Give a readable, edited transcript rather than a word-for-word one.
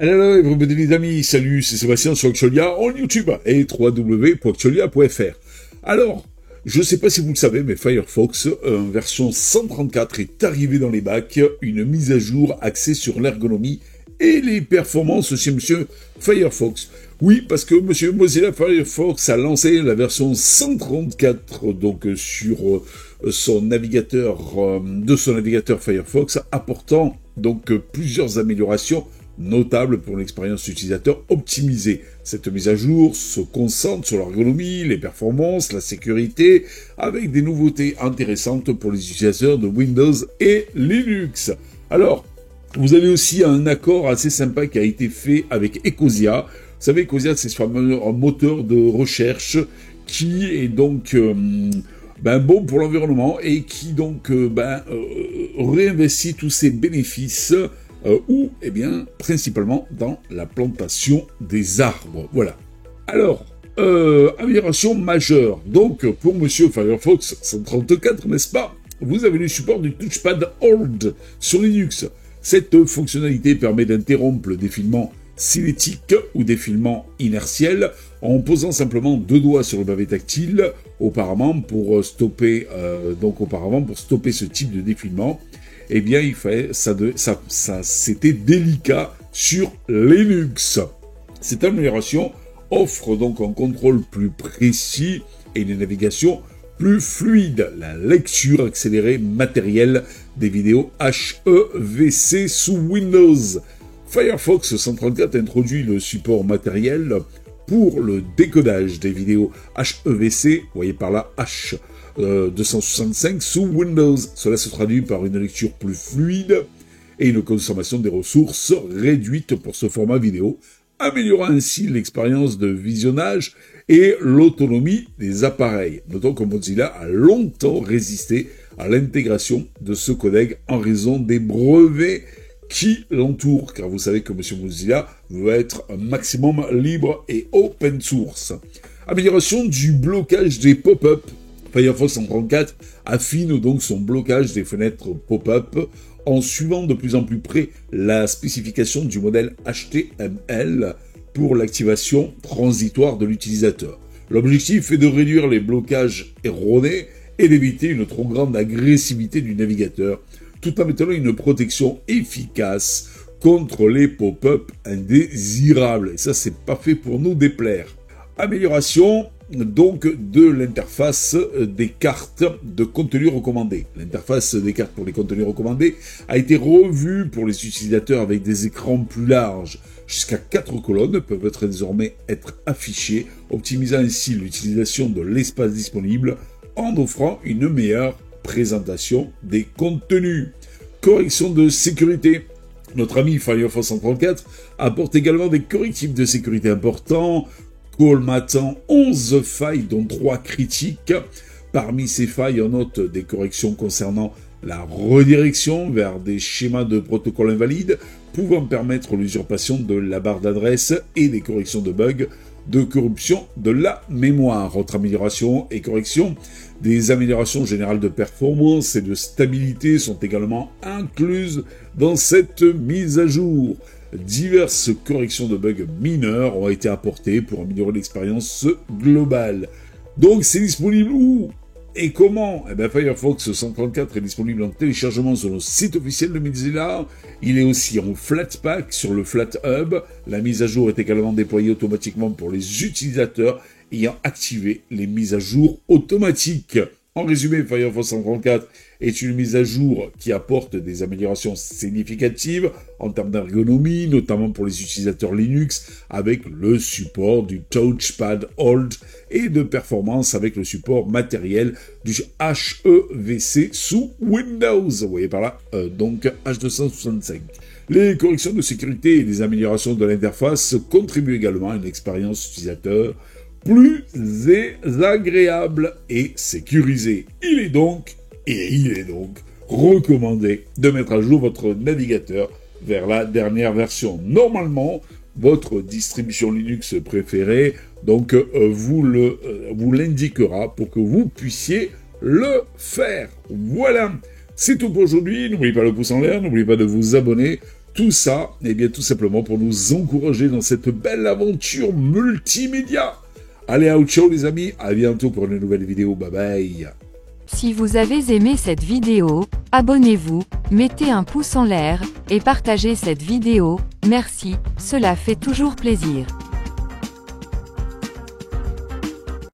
Hello everybody les amis, salut, c'est Sébastien sur Actualia en YouTube et www.actualia.fr. Alors, je ne sais pas si vous le savez, mais Firefox version 134 est arrivé dans les bacs, une mise à jour axée sur l'ergonomie et les performances chez monsieur Firefox. Oui, parce que monsieur Mozilla Firefox a lancé la version 134 donc sur son navigateur Firefox, apportant donc plusieurs améliorations notable pour l'expérience utilisateur optimisée. Cette mise à jour se concentre sur l'ergonomie, les performances, la sécurité, avec des nouveautés intéressantes pour les utilisateurs de Windows et Linux. Alors, vous avez aussi un accord assez sympa qui a été fait avec Ecosia. Vous savez, Ecosia, c'est ce fameux moteur de recherche qui est donc bon pour l'environnement et qui donc réinvestit tous ses bénéfices principalement dans la plantation des arbres. Voilà. Alors, amélioration majeure. Donc, pour monsieur Firefox 134, n'est-ce pas? Vous avez le support du touchpad Hold sur Linux. Cette fonctionnalité permet d'interrompre le défilement cinétique ou défilement inertiel en posant simplement deux doigts sur le pavé tactile auparavant pour stopper ce type de défilement. Eh bien, c'était délicat sur Linux. Cette amélioration offre donc un contrôle plus précis et une navigation plus fluide. La lecture accélérée matérielle des vidéos HEVC sous Windows. Firefox 134 introduit le support matériel pour le décodage des vidéos HEVC, vous voyez par là H, 265 sous Windows. Cela se traduit par une lecture plus fluide et une consommation des ressources réduite pour ce format vidéo, améliorant ainsi l'expérience de visionnage et l'autonomie des appareils. Notons que Mozilla a longtemps résisté à l'intégration de ce codec en raison des brevets qui l'entourent, car vous savez que M. Mozilla veut être un maximum libre et open source. Amélioration du blocage des pop-up. Firefox 134 affine donc son blocage des fenêtres pop-up en suivant de plus en plus près la spécification du modèle HTML pour l'activation transitoire de l'utilisateur. L'objectif est de réduire les blocages erronés et d'éviter une trop grande agressivité du navigateur, tout en maintenant une protection efficace contre les pop-up indésirables. Et ça, c'est pas fait pour nous déplaire. Amélioration donc de l'interface des cartes de contenu recommandé. L'interface des cartes pour les contenus recommandés a été revue pour les utilisateurs avec des écrans plus larges. Jusqu'à 4 colonnes peuvent désormais être affichées, optimisant ainsi l'utilisation de l'espace disponible en offrant une meilleure présentation des contenus. Correction de sécurité. Notre ami Firefox 134 apporte également des correctifs de sécurité importants, colmatant 11 failles dont 3 critiques. Parmi ces failles, on note des corrections concernant la redirection vers des schémas de protocole invalides, pouvant permettre l'usurpation de la barre d'adresse et des corrections de bugs de corruption de la mémoire. Autre amélioration et correction, des améliorations générales de performance et de stabilité sont également incluses dans cette mise à jour. Diverses corrections de bugs mineurs ont été apportées pour améliorer l'expérience globale. Donc c'est disponible où et comment? Firefox 134 est disponible en téléchargement sur le site officiel de Mozilla. Il est aussi en Flatpak sur le FlatHub. La mise à jour est également déployée automatiquement pour les utilisateurs ayant activé les mises à jour automatiques. En résumé, Firefox 134 est une mise à jour qui apporte des améliorations significatives en termes d'ergonomie, notamment pour les utilisateurs Linux, avec le support du Touchpad Hold et de performance avec le support matériel du HEVC sous Windows. Vous voyez par là, donc H265. Les corrections de sécurité et les améliorations de l'interface contribuent également à une expérience utilisateur plus agréable et sécurisée. Il est donc recommandé de mettre à jour votre navigateur vers la dernière version. Normalement, votre distribution Linux préférée vous l'indiquera pour que vous puissiez le faire. Voilà, c'est tout pour aujourd'hui. N'oubliez pas le pouce en l'air, n'oubliez pas de vous abonner. Tout ça, eh bien tout simplement pour nous encourager dans cette belle aventure multimédia. Allez, ciao les amis, à bientôt pour une nouvelle vidéo, bye bye. Si vous avez aimé cette vidéo, abonnez-vous, mettez un pouce en l'air, et partagez cette vidéo, merci, cela fait toujours plaisir.